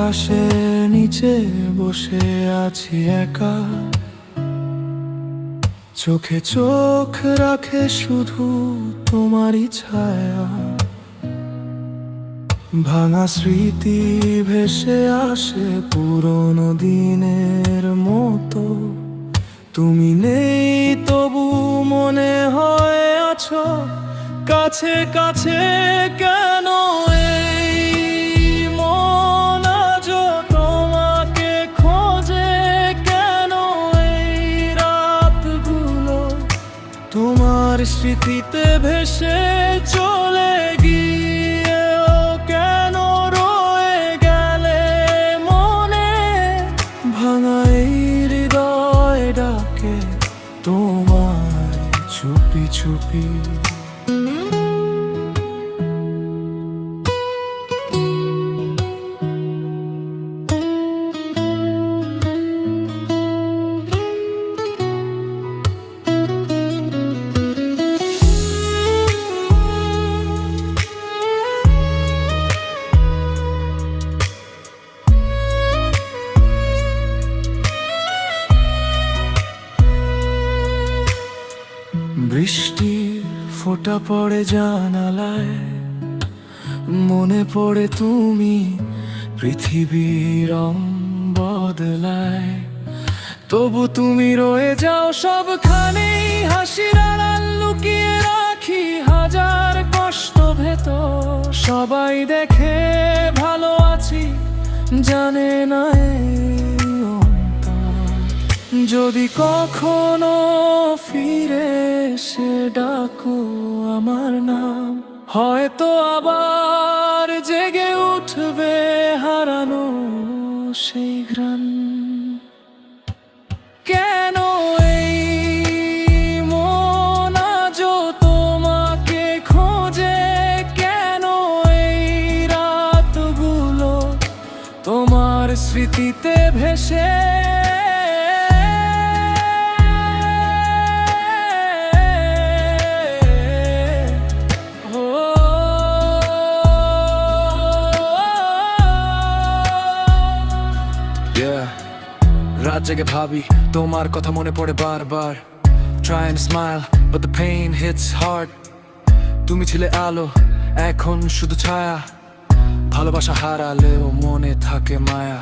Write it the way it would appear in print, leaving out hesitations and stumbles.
আকাশের নিচে বসে আছি একা, চোখে চোখ রাখে শুধু তোমারই ছায়া। ভাঙা স্মৃতি ভেসে আসে পুরনো দিনের মতো, তুমি নেই তবু মনে হয় আছো কাছে কাছে। কেন এই মন আজও তোমাকে খোঁজে, কেন এই রাতগুলো তোমার স্মৃতিতে ভেসে চলে গিয়েও কেন রয়ে গেলে মনে। ভাঙা এই হৃদয় ডাকে তোমায় চুপি চুপি। বৃষ্টির ফোঁটা পড়ে জানালায়, মনে পড়ে তুমি, পৃথিবীর রং বদলায়। তবু তুমি রয়ে যাও সবখানে, হাসির আড়াল লুকিয়ে রাখি হাজার কষ্ট ভেতর। সবাই দেখে ভালো আছি, জানে না এই অন্তর। যদি কখনো ফিরে এসে ডাকো আমার নাম, হয়তো আবার জেগে উঠবে হারানো সেই ঘ্রাণ। কেন এই মন আজও তোমাকে খোঁজে, কেন এই রাতগুলো তোমার স্মৃতিতে ভেসে। রাত জেগে ভাবি তোমার কথা, মনে পড়ে বারবার। Try and smile but the pain hits hard. তুমি ছিলে আলো, এখন শুধু ছায়া। ভালোবাসা হারালেও মনে থাকে মায়া।